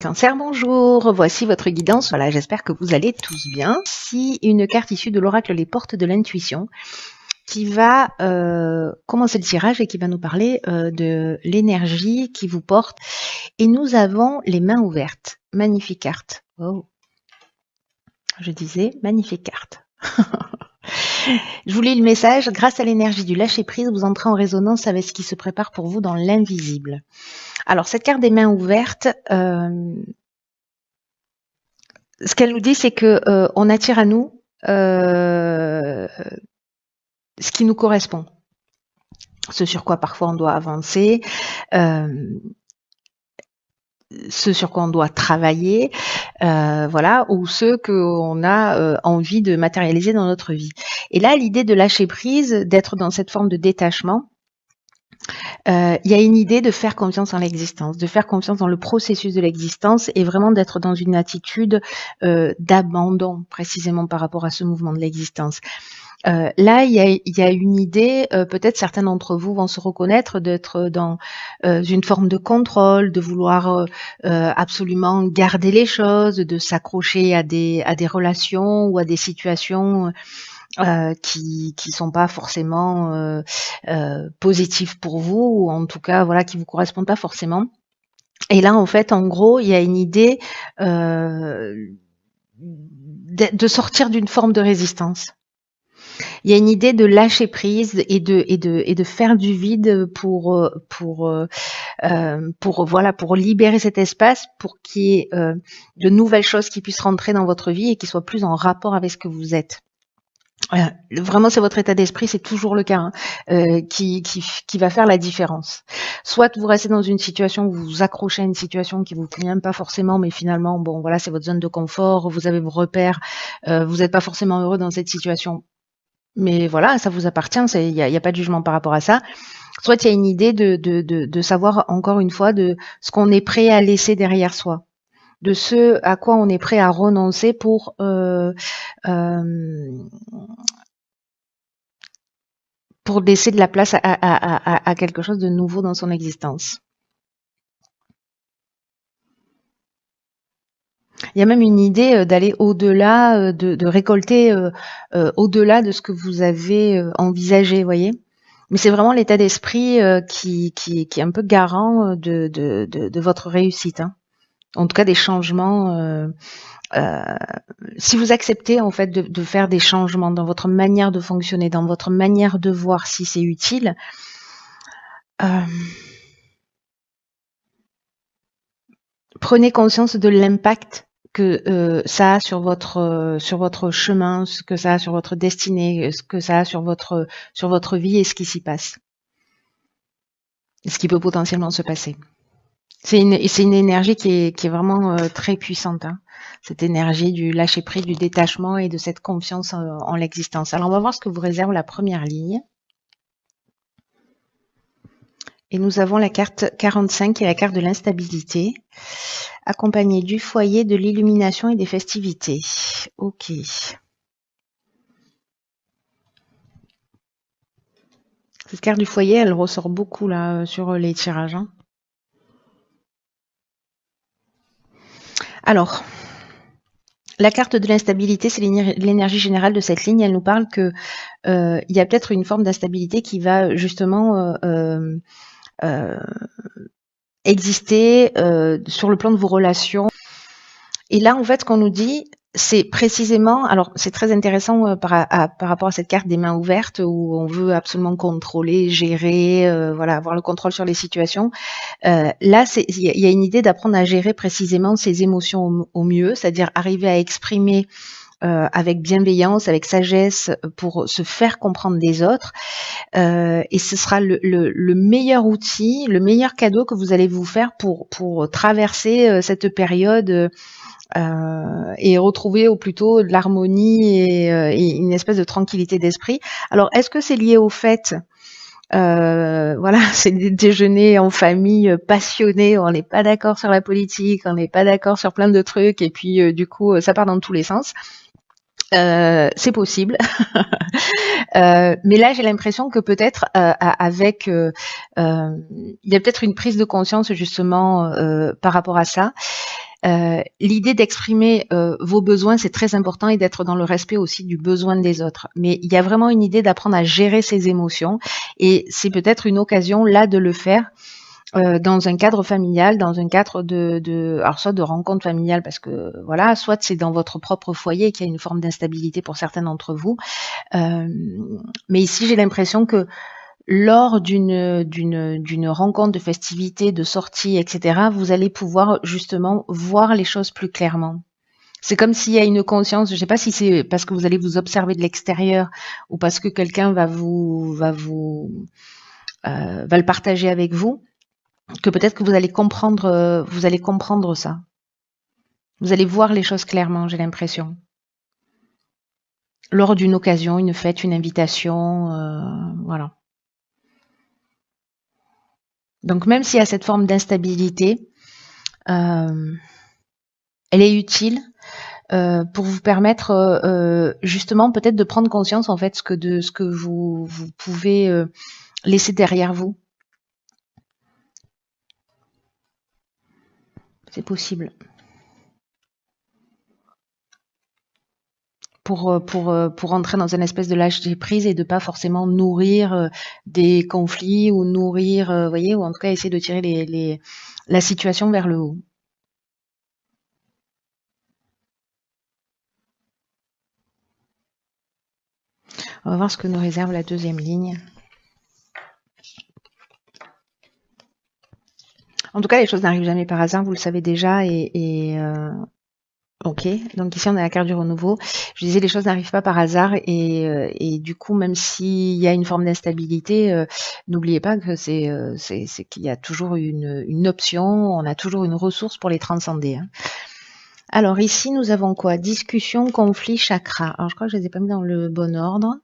Cancer, bonjour, voici votre guidance. Voilà, j'espère que vous allez tous bien. Ici, une carte issue de l'oracle Les Portes de l'Intuition qui va commencer le tirage et qui va nous parler de l'énergie qui vous porte. Et nous avons les mains ouvertes. Magnifique carte. Oh. Je disais, magnifique carte. Je vous lis le message. Grâce à l'énergie du lâcher-prise, vous entrez en résonance avec ce qui se prépare pour vous dans l'invisible. Alors, cette carte des mains ouvertes... ce qu'elle nous dit, c'est que on attire à nous ce qui nous correspond, ce sur quoi parfois on doit avancer, ce sur quoi on doit travailler, voilà, ou ce qu'on a envie de matérialiser dans notre vie. Et là, l'idée de lâcher prise, d'être dans cette forme de détachement, il y a une idée de faire confiance en l'existence, de faire confiance dans le processus de l'existence et vraiment d'être dans une attitude d'abandon précisément par rapport à ce mouvement de l'existence. Là, il y a une idée, peut-être certains d'entre vous vont se reconnaître d'être dans une forme de contrôle, de vouloir absolument garder les choses, de s'accrocher à des relations ou à des situations qui sont pas forcément positives pour vous, ou en tout cas voilà qui vous correspondent pas forcément. Et là en fait en gros il y a une idée de sortir d'une forme de résistance. Il y a une idée de lâcher prise et de faire du vide pour libérer cet espace pour qu'il y ait de nouvelles choses qui puissent rentrer dans votre vie et qui soient plus en rapport avec ce que vous êtes. Vraiment, c'est votre état d'esprit, c'est toujours le cas, qui va faire la différence. Soit vous restez dans une situation où vous vous accrochez à une situation qui vous convient pas forcément, mais finalement, bon, voilà, c'est votre zone de confort, vous avez vos repères, vous n'êtes pas forcément heureux dans cette situation. Mais voilà, ça vous appartient, il y a pas de jugement par rapport à ça. Soit il y a une idée de savoir, encore une fois, de ce qu'on est prêt à laisser derrière soi, de ce à quoi on est prêt à renoncer pour laisser de la place à quelque chose de nouveau dans son existence. Il y a même une idée d'aller au-delà, de récolter au-delà de ce que vous avez envisagé, voyez. Mais c'est vraiment l'état d'esprit qui est un peu garant de votre réussite, hein. En tout cas, des changements. Si vous acceptez en fait de faire des changements dans votre manière de fonctionner, dans votre manière de voir si c'est utile, prenez conscience de l'impact que ça a sur votre chemin, ce que ça a sur votre destinée, ce que ça a sur votre vie et ce qui s'y passe, ce qui peut potentiellement se passer. C'est une énergie qui est vraiment très puissante, hein. Cette énergie du lâcher prise, du détachement et de cette confiance en l'existence. Alors on va voir ce que vous réserve la première ligne. Et nous avons la carte 45 qui est la carte de l'instabilité, accompagnée du foyer, de l'illumination et des festivités. Ok. Cette carte du foyer, elle ressort beaucoup là sur les tirages, hein. Alors, la carte de l'instabilité, c'est l'énergie générale de cette ligne. Elle nous parle que il y a peut-être une forme d'instabilité qui va justement exister sur le plan de vos relations. Et là, en fait, ce qu'on nous dit, c'est précisément, alors c'est très intéressant par rapport à cette carte des mains ouvertes où on veut absolument contrôler, gérer, voilà, avoir le contrôle sur les situations. Là, il y a une idée d'apprendre à gérer précisément ses émotions au mieux, c'est-à-dire arriver à exprimer avec bienveillance, avec sagesse, pour se faire comprendre des autres. Et ce sera le meilleur outil, le meilleur cadeau que vous allez vous faire pour traverser cette période et retrouver au plus tôt de l'harmonie et une espèce de tranquillité d'esprit. Alors, est-ce que c'est lié au fait voilà, c'est des déjeuners en famille passionnés, on n'est pas d'accord sur la politique, on n'est pas d'accord sur plein de trucs, et puis du coup, ça part dans tous les sens. C'est possible. Mais là, j'ai l'impression que peut-être avec... il y a peut-être une prise de conscience justement par rapport à ça. L'idée d'exprimer vos besoins, c'est très important et d'être dans le respect aussi du besoin des autres. Mais il y a vraiment une idée d'apprendre à gérer ses émotions et c'est peut-être une occasion là de le faire dans un cadre familial, dans un cadre alors soit de rencontre familiale parce que voilà, soit c'est dans votre propre foyer qu'il y a une forme d'instabilité pour certains d'entre vous. Mais ici, j'ai l'impression que lors d'une rencontre, de festivité, de sortie, etc., vous allez pouvoir justement voir les choses plus clairement. C'est comme s'il y a une conscience, je ne sais pas si c'est parce que vous allez vous observer de l'extérieur ou parce que quelqu'un va le partager avec vous, que peut-être que vous allez comprendre ça. Vous allez voir les choses clairement, j'ai l'impression. Lors d'une occasion, une fête, une invitation, voilà. Donc même s'il y a cette forme d'instabilité, elle est utile pour vous permettre justement peut-être de prendre conscience en fait de ce que vous pouvez laisser derrière vous. C'est possible. Pour entrer dans une espèce de lâcher prise et de pas forcément nourrir des conflits ou nourrir, voyez, ou en tout cas essayer de tirer la situation vers le haut. On va voir ce que nous réserve la deuxième ligne. En tout cas, les choses n'arrivent jamais par hasard, vous le savez déjà, ok, donc ici on a la carte du renouveau. Je disais les choses n'arrivent pas par hasard et du coup même s'il y a une forme d'instabilité, n'oubliez pas que c'est qu'il y a toujours une option, on a toujours une ressource pour les transcender. Hein. Alors ici nous avons quoi? Discussion, conflit, chakra. Alors je crois que je les ai pas mis dans le bon ordre.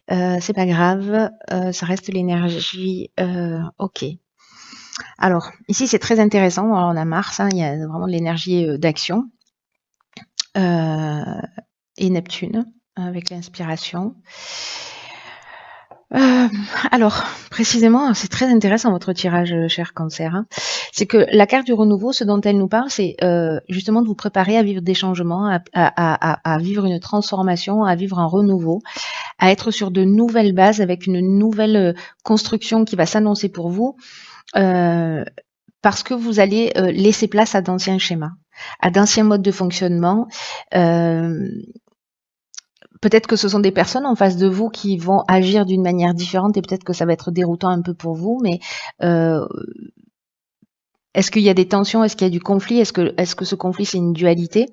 C'est pas grave, ça reste l'énergie. Ok. Alors ici c'est très intéressant. Alors, on a Mars, hein, il y a vraiment de l'énergie d'action. Et Neptune avec l'inspiration. Alors, précisément, c'est très intéressant votre tirage, cher Cancer. Hein. C'est que la carte du renouveau, ce dont elle nous parle, c'est justement de vous préparer à vivre des changements, à vivre une transformation, à vivre un renouveau, à être sur de nouvelles bases avec une nouvelle construction qui va s'annoncer pour vous. Parce que vous allez laisser place à d'anciens schémas, à d'anciens modes de fonctionnement. Peut-être que ce sont des personnes en face de vous qui vont agir d'une manière différente et peut-être que ça va être déroutant un peu pour vous, mais est-ce qu'il y a des tensions? Est-ce qu'il y a du conflit? Est-ce que ce conflit, c'est une dualité?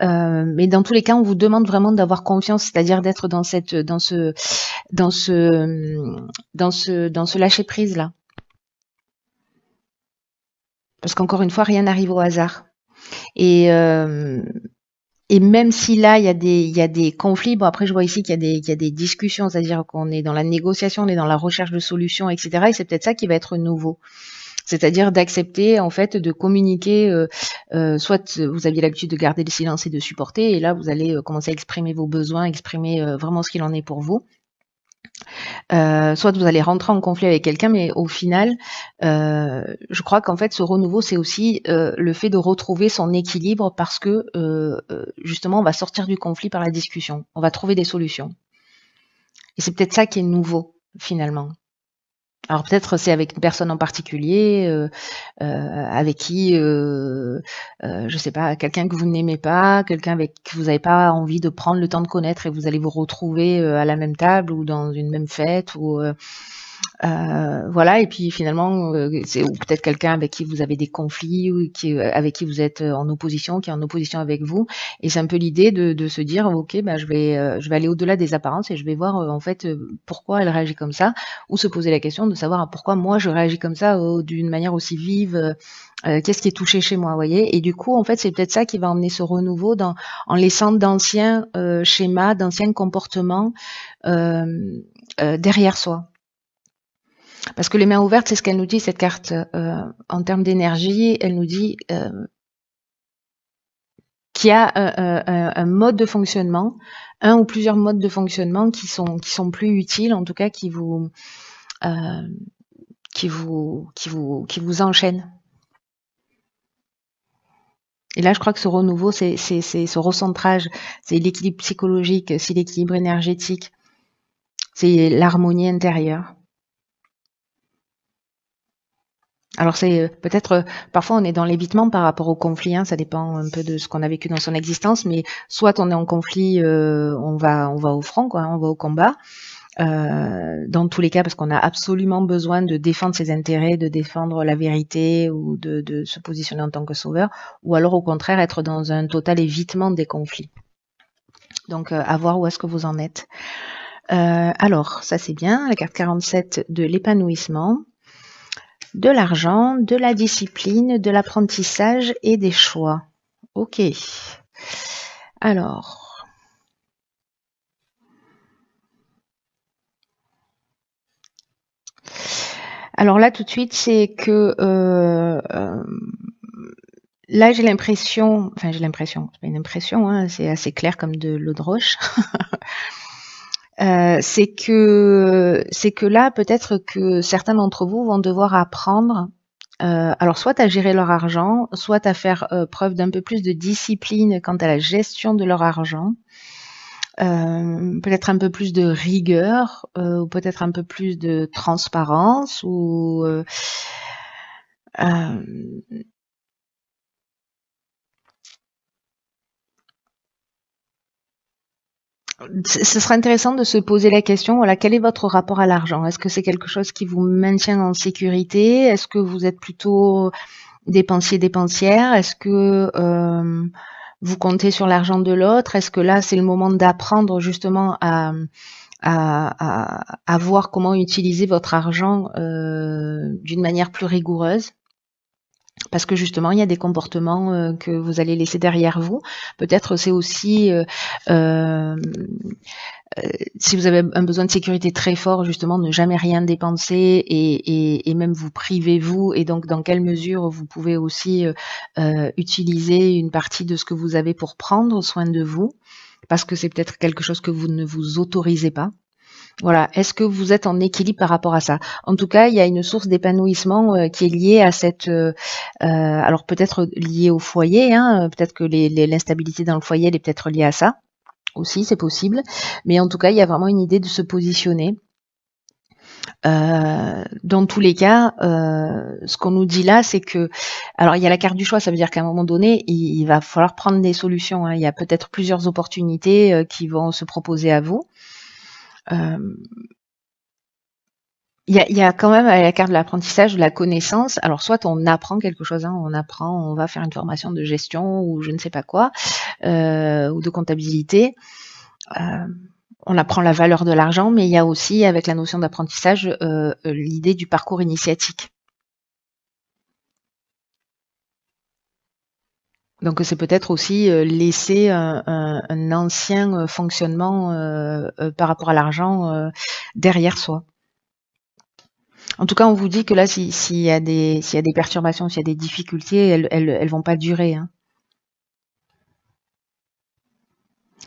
Mais dans tous les cas, on vous demande vraiment d'avoir confiance, c'est-à-dire d'être dans ce lâcher prise là. Parce qu'encore une fois, rien n'arrive au hasard. Et même si là, il y a des conflits, bon après je vois ici qu'il y a des discussions, c'est-à-dire qu'on est dans la négociation, on est dans la recherche de solutions, etc. Et c'est peut-être ça qui va être nouveau. C'est-à-dire d'accepter en fait de communiquer, soit vous aviez l'habitude de garder le silence et de supporter, et là vous allez commencer à exprimer vos besoins, exprimer vraiment ce qu'il en est pour vous. Soit vous allez rentrer en conflit avec quelqu'un, mais au final, je crois qu'en fait, ce renouveau, c'est aussi le fait de retrouver son équilibre parce que justement, on va sortir du conflit par la discussion. On va trouver des solutions. Et c'est peut-être ça qui est nouveau, finalement. Alors peut-être c'est avec une personne en particulier, avec qui, je sais pas, quelqu'un que vous n'aimez pas, quelqu'un avec qui vous n'avez pas envie de prendre le temps de connaître et vous allez vous retrouver à la même table ou dans une même fête ou voilà. Et puis finalement, c'est ou peut-être quelqu'un avec qui vous avez des conflits ou avec qui vous êtes en opposition, qui est en opposition avec vous. Et c'est un peu l'idée de se dire, ok, ben je vais aller au-delà des apparences et je vais voir en fait pourquoi elle réagit comme ça, ou se poser la question de savoir pourquoi moi je réagis comme ça d'une manière aussi vive. Qu'est-ce qui est touché chez moi, vous voyez? Et du coup, en fait, c'est peut-être ça qui va emmener ce renouveau en laissant d'anciens schémas, d'anciens comportements derrière soi. Parce que les mains ouvertes, c'est ce qu'elle nous dit, cette carte. En termes d'énergie, elle nous dit qu'il y a un mode de fonctionnement, un ou plusieurs modes de fonctionnement qui sont plus utiles, en tout cas qui vous enchaînent. Et là, je crois que ce renouveau, c'est ce recentrage, c'est l'équilibre psychologique, c'est l'équilibre énergétique, c'est l'harmonie intérieure. Alors c'est peut-être parfois on est dans l'évitement par rapport au conflit, hein, ça dépend un peu de ce qu'on a vécu dans son existence, mais soit on est en conflit, on va au front, quoi, on va au combat. Dans tous les cas, parce qu'on a absolument besoin de défendre ses intérêts, de défendre la vérité ou de se positionner en tant que sauveur, ou alors au contraire être dans un total évitement des conflits. Donc à voir où est-ce que vous en êtes. Alors, ça c'est bien, la carte 47 de l'épanouissement, de l'argent, de la discipline, de l'apprentissage et des choix. Ok. Alors. Alors là, tout de suite, c'est que là, j'ai l'impression, c'est pas une impression, hein, c'est assez clair comme de l'eau de roche. C'est que là, peut-être que certains d'entre vous vont devoir apprendre, alors soit à gérer leur argent, soit à faire preuve d'un peu plus de discipline quant à la gestion de leur argent, peut-être un peu plus de rigueur, ou peut-être un peu plus de transparence, ou ce sera intéressant de se poser la question, voilà, quel est votre rapport à l'argent? Est-ce que c'est quelque chose qui vous maintient en sécurité? Est-ce que vous êtes plutôt dépensière? Est-ce que vous comptez sur l'argent de l'autre? Est-ce que là, c'est le moment d'apprendre justement à voir comment utiliser votre argent d'une manière plus rigoureuse? Parce que justement, il y a des comportements que vous allez laisser derrière vous. Peut-être c'est aussi si vous avez un besoin de sécurité très fort, justement, ne jamais rien dépenser et même vous priver vous. Et donc, dans quelle mesure vous pouvez aussi utiliser une partie de ce que vous avez pour prendre soin de vous, parce que c'est peut-être quelque chose que vous ne vous autorisez pas. Voilà. Est-ce que vous êtes en équilibre par rapport à ça? En tout cas, il y a une source d'épanouissement qui est liée à cette, alors peut-être liée au foyer, hein, peut-être que l'instabilité dans le foyer, elle est peut-être liée à ça aussi, c'est possible. Mais en tout cas, il y a vraiment une idée de se positionner. Dans tous les cas, ce qu'on nous dit là, c'est que, alors il y a la carte du choix, ça veut dire qu'à un moment donné, il va falloir prendre des solutions, hein. Il y a peut-être plusieurs opportunités qui vont se proposer à vous. Il y a quand même à la carte de l'apprentissage, de la connaissance. Alors soit on apprend quelque chose, hein, on va faire une formation de gestion ou je ne sais pas quoi, ou de comptabilité. On apprend la valeur de l'argent, mais il y a aussi, avec la notion d'apprentissage, l'idée du parcours initiatique. Donc c'est peut-être aussi laisser un ancien fonctionnement par rapport à l'argent derrière soi. En tout cas, on vous dit que là, s'il y a des perturbations, s'il y a des difficultés, elles vont pas durer, hein.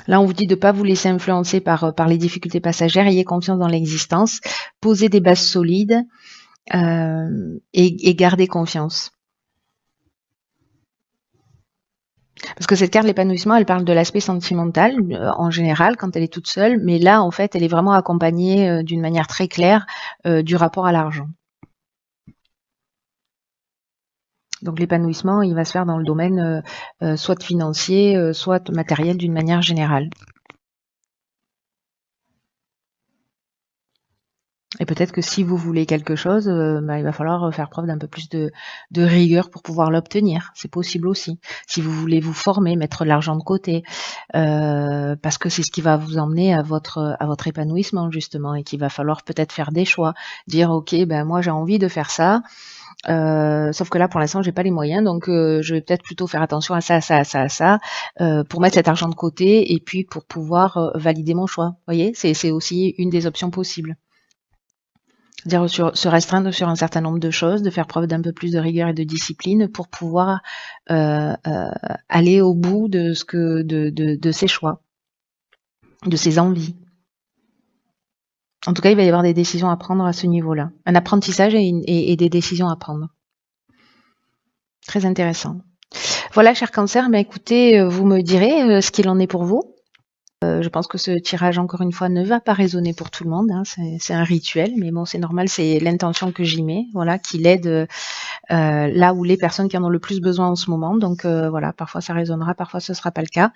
Là, on vous dit de ne pas vous laisser influencer par les difficultés passagères, ayez confiance dans l'existence, posez des bases solides et gardez confiance. Parce que cette carte, l'épanouissement, elle parle de l'aspect sentimental en général quand elle est toute seule, mais là, en fait, elle est vraiment accompagnée d'une manière très claire du rapport à l'argent. Donc l'épanouissement, il va se faire dans le domaine soit financier, soit matériel d'une manière générale. Et peut-être que si vous voulez quelque chose, il va falloir faire preuve d'un peu plus de rigueur pour pouvoir l'obtenir. C'est possible aussi. Si vous voulez vous former, mettre l'argent de côté, parce que c'est ce qui va vous emmener à votre épanouissement justement, et qu'il va falloir peut-être faire des choix, dire ok, ben moi j'ai envie de faire ça. Sauf que là, pour l'instant, j'ai pas les moyens, donc je vais peut-être plutôt faire attention à ça, pour mettre cet argent de côté et puis pour pouvoir valider mon choix. Vous voyez, c'est aussi une des options possibles. C'est-à-dire se restreindre sur un certain nombre de choses, de faire preuve d'un peu plus de rigueur et de discipline pour pouvoir aller au bout de ses choix, de ses envies. En tout cas, il va y avoir des décisions à prendre à ce niveau-là. Un apprentissage et des décisions à prendre. Très intéressant. Voilà, cher Cancer, ben écoutez, vous me direz ce qu'il en est pour vous. Je pense que ce tirage, encore une fois, ne va pas résonner pour tout le monde, hein. C'est un rituel, mais bon, c'est normal, c'est l'intention que j'y mets, voilà, qu'il aide là où les personnes qui en ont le plus besoin en ce moment. Donc voilà, parfois ça résonnera, parfois ce sera pas le cas.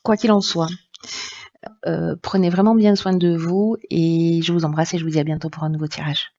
Quoi qu'il en soit, prenez vraiment bien soin de vous et je vous embrasse et je vous dis à bientôt pour un nouveau tirage.